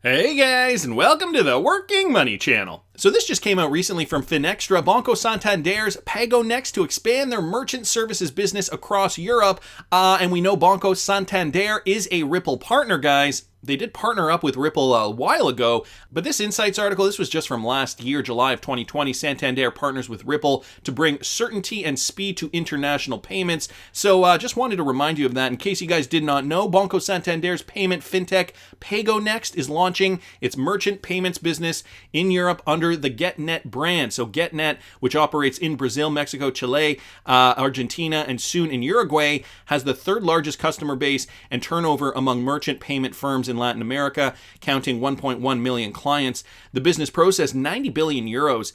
Hey guys, and welcome to the Working Money channel. So this just came out recently from Finextra. Banco Santander's Pago Next to expand their merchant services business across Europe. And we know Banco Santander is a Ripple partner, guys. They did partner up with Ripple a while ago, but this Insights article, this was just from last year, July of 2020. Santander partners with Ripple to bring certainty and speed to international payments. So just wanted to remind you of that. In case you guys did not know, Banco Santander's payment fintech Pago Next is launching its merchant payments business in Europe under the GetNet brand. So GetNet, which operates in Brazil, Mexico, Chile, Argentina, and soon in Uruguay, has the third largest customer base and turnover among merchant payment firms in Latin America, counting 1.1 million clients. The business processed 90 billion euros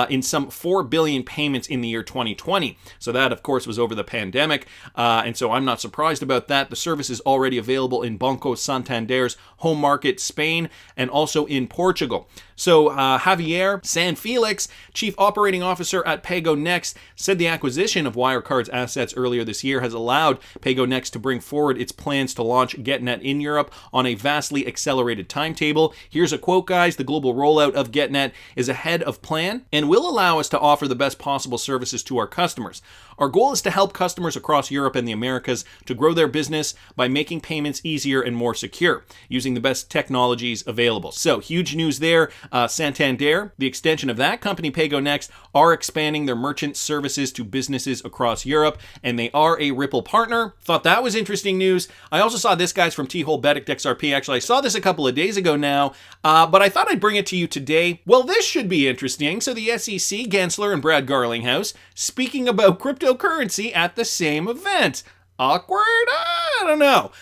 in some 4 billion payments in the year 2020. So that, of course, was over the pandemic. And so I'm not surprised about that. The service is already available in Banco Santander's home market, Spain, and also in Portugal. So Javier Sanfelix, Chief Operating Officer at Pago Next, said the acquisition of Wirecard's assets earlier this year has allowed Pago Next to bring forward its plans to launch GetNet in Europe on a vastly accelerated timetable. Here's a quote, guys. The global rollout of GetNet is ahead of plan and will allow us to offer the best possible services to our customers. Our goal is to help customers across Europe and the Americas to grow their business by making payments easier and more secure, using the best technologies available. So, huge news there. Santander, the extension of that company, Pago Next, are expanding their merchant services to businesses across Europe, and they are a Ripple partner. Thought that was interesting news. I also saw this, guys, from T-Hole Bedict XRP. Actually, I saw this a couple of days ago now, but I thought I'd bring it to you today. Well, this should be interesting. So the SEC, Gensler, and Brad Garlinghouse speaking about cryptocurrency at the same event. Awkward? I don't know.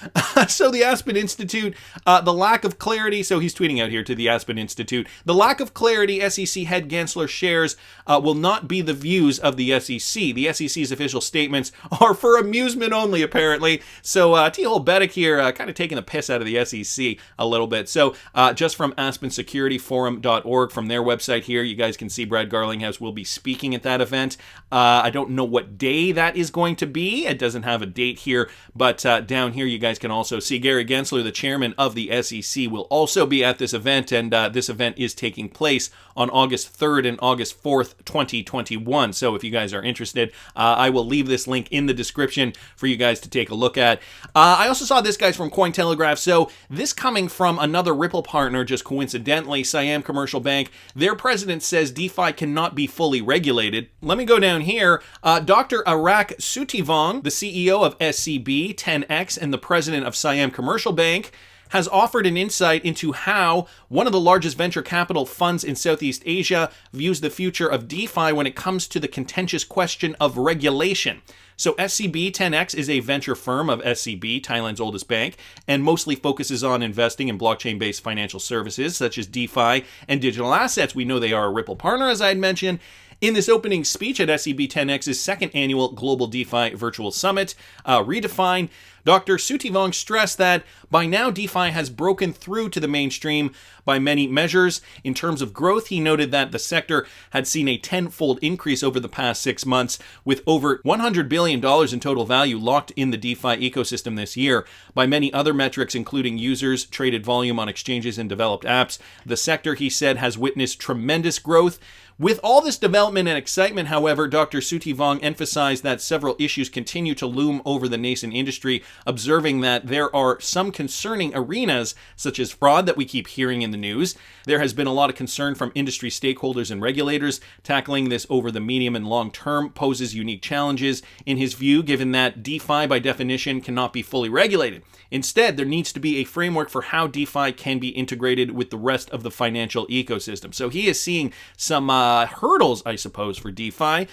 So the Aspen Institute, the lack of clarity, so he's tweeting out here to the Aspen Institute, the lack of clarity SEC head Gensler shares will not be the views of the SEC. The SEC's official statements are for amusement only, apparently. So T-Hole Bedick here kind of taking the piss out of the SEC a little bit. So just from AspenSecurityForum.org, from their website here, you guys can see Brad Garlinghouse will be speaking at that event. I don't know what day that is going to be. It doesn't have a date here, but down here you guys can also see Gary Gensler, the chairman of the SEC, will also be at this event, and this event is taking place on August 3rd and August 4th, 2021. So if you guys are interested, I will leave this link in the description for you guys to take a look at. I also saw this, guys, from Cointelegraph. So this coming from another Ripple partner, just coincidentally, Siam Commercial Bank. Their president says DeFi cannot be fully regulated. Let me go down here. Dr. Arak Sutivong, the CEO of SCB, 10X, and the president of Siam Commercial Bank, has offered an insight into how one of the largest venture capital funds in Southeast Asia views the future of DeFi when it comes to the contentious question of regulation. So SCB 10X is a venture firm of SCB, Thailand's oldest bank, and mostly focuses on investing in blockchain-based financial services such as DeFi and digital assets. We know they are a Ripple partner, as I had mentioned. In this opening speech at SCB 10X's second annual Global DeFi Virtual Summit, Redefine, Dr. Sutivong stressed that by now DeFi has broken through to the mainstream by many measures. In terms of growth, he noted that the sector had seen a tenfold increase over the past 6 months, with over $100 billion in total value locked in the DeFi ecosystem this year. By many other metrics, including users, traded volume on exchanges, and developed apps, the sector, he said, has witnessed tremendous growth. With all this development and excitement, however, Dr. Sutivong emphasized that several issues continue to loom over the nascent industry, observing that there are some concerning arenas, such as fraud that we keep hearing in the news. There has been a lot of concern from industry stakeholders and regulators. Tackling this over the medium and long term poses unique challenges, in his view, given that DeFi, by definition, cannot be fully regulated. Instead, there needs to be a framework for how DeFi can be integrated with the rest of the financial ecosystem. So he is seeing some hurdles, I suppose, for DeFi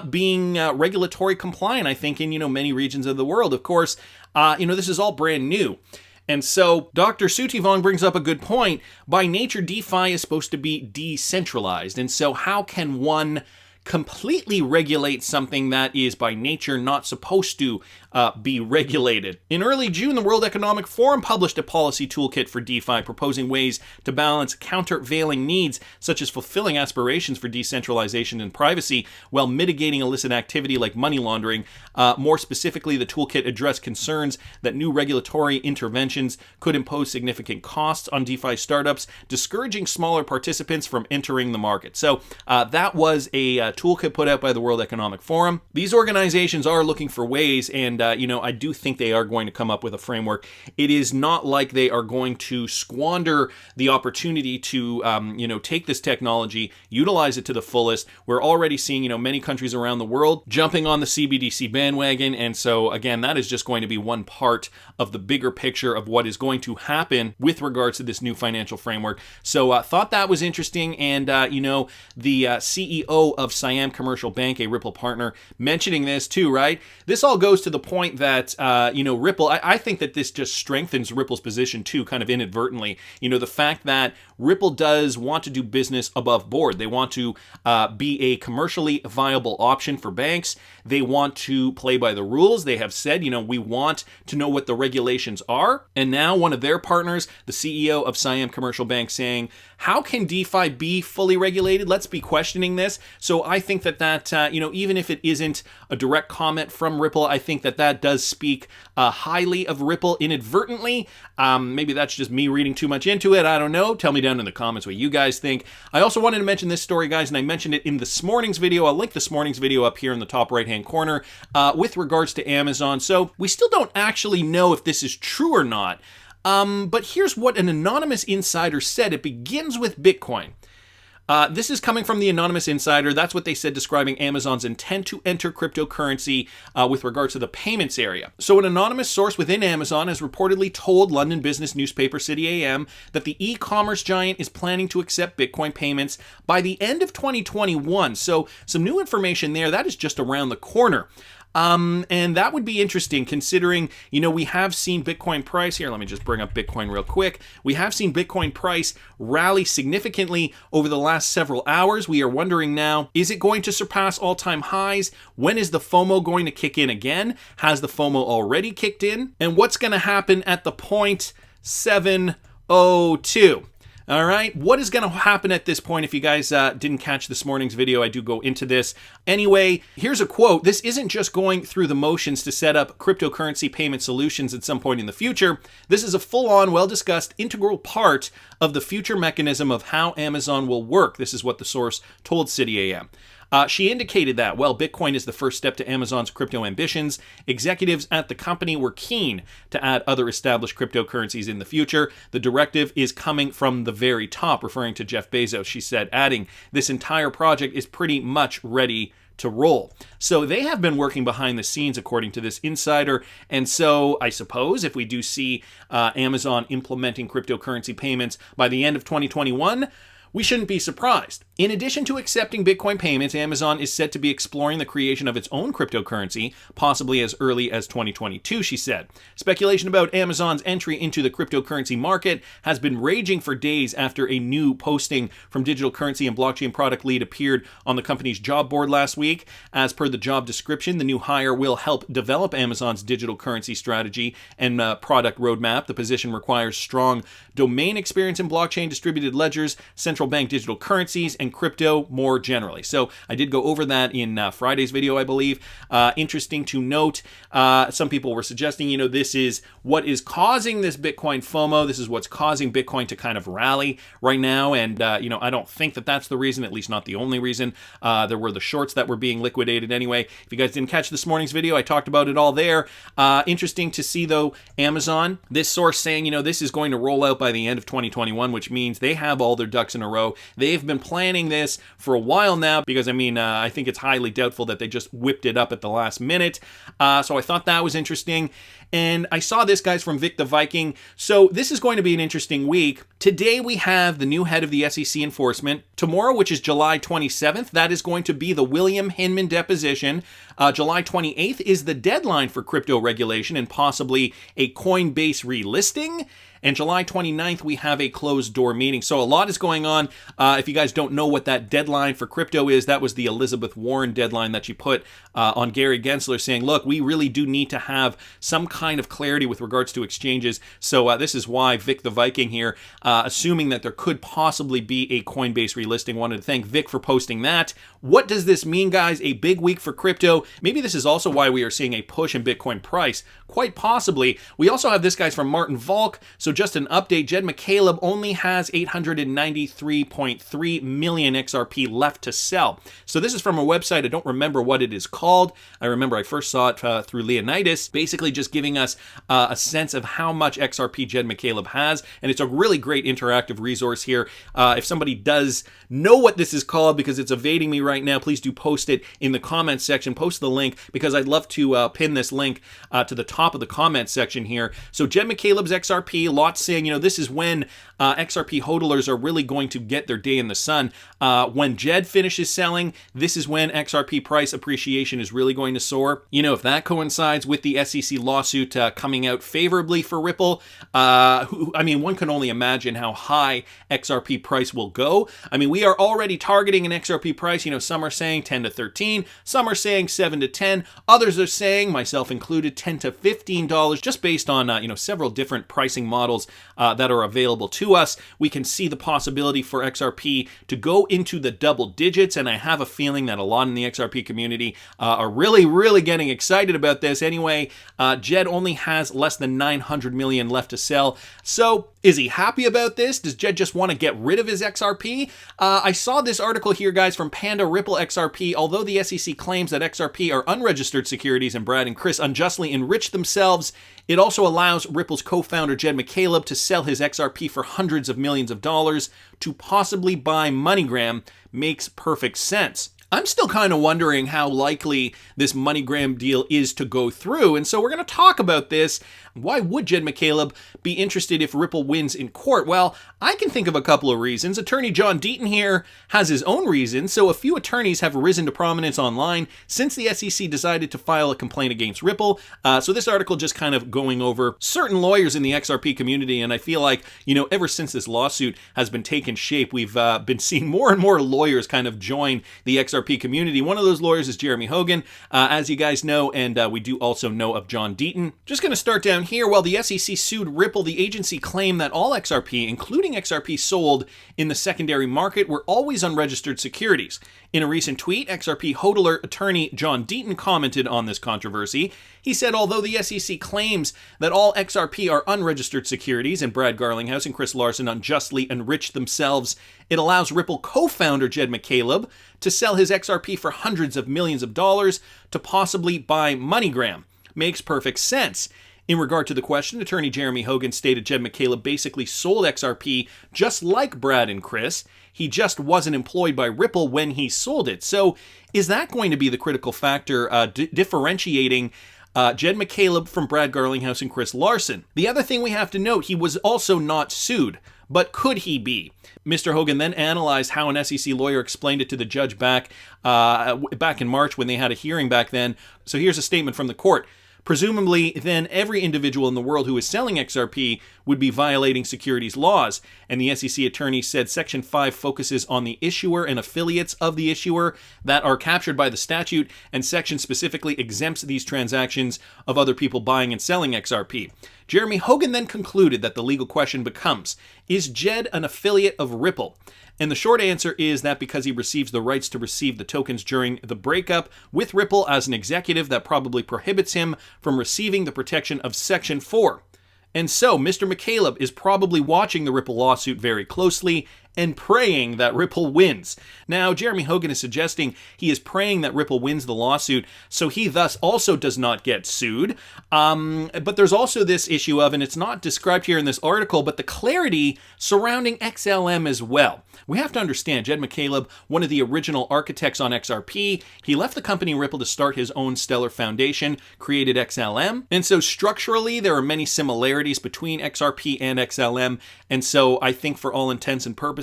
being regulatory compliant, I think, in many regions of the world. Of course, this is all brand new. And so Dr. Sutivong brings up a good point. By nature, DeFi is supposed to be decentralized. And so how can one completely regulate something that is by nature not supposed to be regulated. In early June, the World Economic Forum published a policy toolkit for DeFi, proposing ways to balance countervailing needs, such as fulfilling aspirations for decentralization and privacy, while mitigating illicit activity like money laundering. More specifically, the toolkit addressed concerns that new regulatory interventions could impose significant costs on DeFi startups, discouraging smaller participants from entering the market. So that was a toolkit put out by the World Economic Forum. These organizations are looking for ways, and I do think they are going to come up with a framework. It is not like they are going to squander the opportunity to take this technology, utilize it to the fullest. We're already seeing many countries around the world jumping on the CBDC bandwagon, and so again, that is just going to be one part of the bigger picture of what is going to happen with regards to this new financial framework. So thought that was interesting, and the CEO of Siam Commercial Bank, a Ripple partner, mentioning this too, right? This all goes to the point that Ripple, I think that this just strengthens Ripple's position too, kind of inadvertently. The fact that Ripple does want to do business above board. They want to be a commercially viable option for banks. They want to play by the rules. They have said, we want to know what the regulations are. And now one of their partners, the CEO of Siam Commercial Bank, saying, how can DeFi be fully regulated? Let's be questioning this. So I think that even if it isn't a direct comment from Ripple, I think that does speak highly of Ripple inadvertently. Maybe that's just me reading too much into it. I don't know. Tell me down in the comments what you guys think. I also wanted to mention this story, guys, and I mentioned it in this morning's video. I'll link this morning's video up here in the top right-hand corner with regards to Amazon. So we still don't actually know if this is true or not. But here's what an anonymous insider said. It begins with Bitcoin. This is coming from the anonymous insider. That's what they said, describing Amazon's intent to enter cryptocurrency with regards to the payments area. So an anonymous source within Amazon has reportedly told London business newspaper City AM that the e-commerce giant is planning to accept Bitcoin payments by the end of 2021. So some new information there. That is just around the corner. And that would be interesting considering, we have seen Bitcoin price here. Let me just bring up Bitcoin real quick. We have seen Bitcoin price rally significantly over the last several hours. We are wondering now, is it going to surpass all-time highs? When is the FOMO going to kick in again? Has the FOMO already kicked in? And what's going to happen at the 0.702? All right, what is going to happen at this point? If you guys didn't catch this morning's video, I do go into this. Anyway, here's a quote. This isn't just going through the motions to set up cryptocurrency payment solutions at some point in the future. This is a full-on, well-discussed, integral part of the future mechanism of how Amazon will work. This is what the source told City AM. She indicated that, Bitcoin is the first step to Amazon's crypto ambitions. Executives at the company were keen to add other established cryptocurrencies in the future. The directive is coming from the very top, referring to Jeff Bezos, she said, adding, this entire project is pretty much ready to roll. So they have been working behind the scenes, according to this insider. And so I suppose if we do see Amazon implementing cryptocurrency payments by the end of 2021, we shouldn't be surprised. In addition to accepting Bitcoin payments, Amazon is said to be exploring the creation of its own cryptocurrency, possibly as early as 2022, she said. Speculation about Amazon's entry into the cryptocurrency market has been raging for days after a new posting from digital currency and blockchain product lead appeared on the company's job board last week. As per the job description, the new hire will help develop Amazon's digital currency strategy and product roadmap. The position requires strong domain experience in blockchain, distributed ledgers, central bank digital currencies, and crypto more generally. So I did go over that in Friday's video, I believe. Interesting to note, some people were suggesting, this is what is causing this Bitcoin FOMO. This is what's causing Bitcoin to kind of rally right now. And, I don't think that that's the reason, at least not the only reason. There were the shorts that were being liquidated anyway. If you guys didn't catch this morning's video, I talked about it all there. Interesting to see, though, Amazon, this source saying, this is going to roll out by the end of 2021, which means they have all their ducks in a row. They've been planning this for a while now because, I think it's highly doubtful that they just whipped it up at the last minute. So I thought that was interesting. And I saw this, guys, from Vic the Viking. So this is going to be an interesting week. Today we have the new head of the SEC enforcement. Tomorrow, which is July 27th, that is going to be the William Hinman deposition. July 28th is the deadline for crypto regulation and possibly a Coinbase relisting. And July 29th, we have a closed door meeting. So a lot is going on. If you guys don't know what that deadline for crypto is, that was the Elizabeth Warren deadline that she put on Gary Gensler, saying, look, we really do need to have some kind of clarity with regards to exchanges. So this is why Vic the Viking here, assuming that there could possibly be a Coinbase relisting, wanted to thank Vic for posting that. What does this mean, guys? A big week for crypto. Maybe this is also why we are seeing a push in Bitcoin price. Quite possibly. We also have this, guys, from Martin Volk. So just an update, Jed McCaleb only has 893.3 million XRP left to sell. So this is from a website. I don't remember what it is called. I remember I first saw it through Leonidas, basically just giving us a sense of how much XRP Jed McCaleb has. And it's a really great interactive resource here. If somebody does know what this is called, because it's evading me right now, please do post it in the comments section. Post the link, because I'd love to pin this link to the top of the comments section here. So Jed McCaleb's XRP, lots saying, this is when XRP hodlers are really going to get their day in the sun. When Jed finishes selling, this is when XRP price appreciation is really going to soar. If that coincides with the SEC lawsuit coming out favorably for Ripple, one can only imagine how high XRP price will go. We are already targeting an XRP price. Some are saying 10 to 13, some are saying 7 to 10, others are saying, myself included, 10 to $15, just based on several different pricing models that are available to us. We can see the possibility for XRP to go into the double digits, and I have a feeling that a lot in the XRP community are really getting excited about this. Anyway, Jed only has less than 900 million left to sell. So is he happy about this? Does Jed just want to get rid of his XRP? I saw this article here, guys, from Panda Ripple XRP. Although the SEC claims that XRP are unregistered securities and Brad and Chris unjustly enriched themselves, it also allows Ripple's co-founder Jed McCaleb to sell his XRP for hundreds of millions of dollars to possibly buy MoneyGram. Makes perfect sense. I'm still kind of wondering how likely this MoneyGram deal is to go through, and so we're going to talk about this. Why would Jed McCaleb be interested if Ripple wins in court? Well, I can think of a couple of reasons. Attorney John Deaton here has his own reasons, so a few attorneys have risen to prominence online since the SEC decided to file a complaint against Ripple. So this article just kind of going over certain lawyers in the XRP community, and I feel like, ever since this lawsuit has been taking shape, we've been seeing more and more lawyers kind of join the XRP community. One of those lawyers is Jeremy Hogan, as you guys know, and we do also know of John Deaton. Just going to start down here. While the SEC sued Ripple, the agency claimed that all XRP, including XRP sold in the secondary market, were always unregistered securities. In a recent tweet, XRP hodler attorney John Deaton commented on this controversy. He said, although the SEC claims that all XRP are unregistered securities and Brad Garlinghouse and Chris Larson unjustly enriched themselves, it allows Ripple co-founder Jed McCaleb to sell his XRP for hundreds of millions of dollars to possibly buy MoneyGram. Makes perfect sense. In regard to the question, attorney Jeremy Hogan stated Jed McCaleb basically sold XRP just like Brad and Chris. He just wasn't employed by Ripple when he sold it. So is that going to be the critical factor differentiating Jed McCaleb from Brad Garlinghouse and Chris Larson? The other thing we have to note, he was also not sued. But could he be? Mr. Hogan then analyzed how an SEC lawyer explained it to the judge back in March when they had a hearing back then. So here's a statement from the court. Presumably, then every individual in the world who is selling XRP would be violating securities laws. And the SEC attorney said Section 5 focuses on the issuer and affiliates of the issuer that are captured by the statute, and Section specifically exempts these transactions of other people buying and selling XRP. Jeremy Hogan then concluded that the legal question becomes, is Jed an affiliate of Ripple? And the short answer is that because he receives the rights to receive the tokens during the breakup with Ripple as an executive, that probably prohibits him from receiving the protection of Section 4. And so Mr. McCaleb is probably watching the Ripple lawsuit very closely and praying that Ripple wins. Now, Jeremy Hogan is suggesting he is praying that Ripple wins the lawsuit, so he thus also does not get sued. But there's also this issue of, and it's not described here in this article, but the clarity surrounding XLM as well. We have to understand, Jed McCaleb, one of the original architects on XRP, he left the company Ripple to start his own stellar foundation, created XLM. And so structurally, there are many similarities between XRP and XLM. And so I think for all intents and purposes,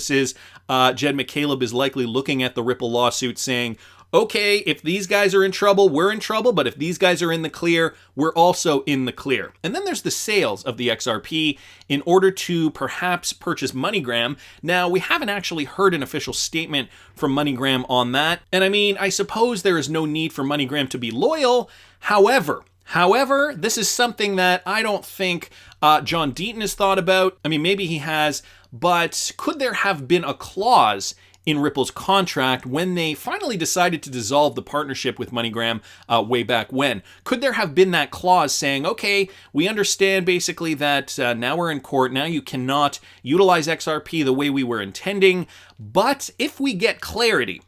Jed McCaleb is likely looking at the Ripple lawsuit saying, okay, if these guys are in trouble, we're in trouble, but if these guys are in the clear, we're also in the clear. And then there's the sales of the XRP in order to perhaps purchase MoneyGram. Now, we haven't actually heard an official statement from MoneyGram on that. And I mean, I suppose there is no need for MoneyGram to be loyal. However, this is something that I don't think John Deaton has thought about. I mean, maybe he has, but could there have been a clause in Ripple's contract when they finally decided to dissolve the partnership with MoneyGram way back when? Could there have been that clause saying, okay, we understand basically that now we're in court, now you cannot utilize XRP the way we were intending, but if we get clarity,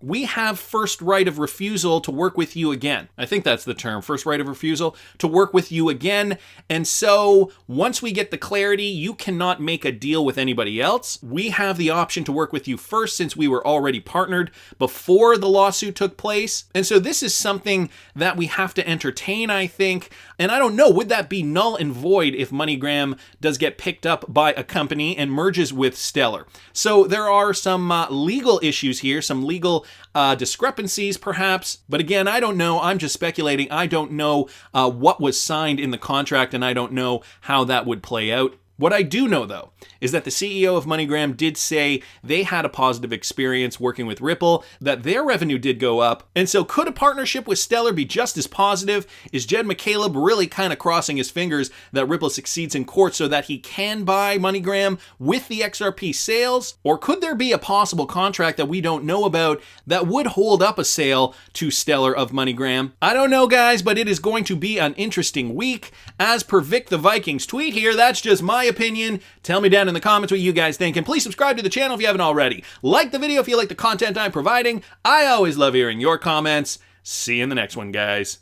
we have first right of refusal to work with you again. I think that's the term, first right of refusal to work with you again. And so once we get the clarity, you cannot make a deal with anybody else. We have the option to work with you first since we were already partnered before the lawsuit took place. And so this is something that we have to entertain, I think. And I don't know, would that be null and void if MoneyGram does get picked up by a company and merges with Stellar? So there are some legal issues here, some legal discrepancies perhaps. But again, I don't know. I'm just speculating. I don't know what was signed in the contract, and I don't know how that would play out. What I do know, though, is that the CEO of MoneyGram did say they had a positive experience working with Ripple, that their revenue did go up. And so could a partnership with Stellar be just as positive? Is Jed McCaleb really kind of crossing his fingers that Ripple succeeds in court so that he can buy MoneyGram with the XRP sales? Or could there be a possible contract that we don't know about that would hold up a sale to Stellar of MoneyGram? I don't know, guys, but it is going to be an interesting week. As per Vic the Vikings tweet here, that's just my opinion. Tell me down in the comments what you guys think, and please subscribe to the channel if you haven't already. Like the video if you like the content I'm providing. I always love hearing your comments. See you in the next one, guys.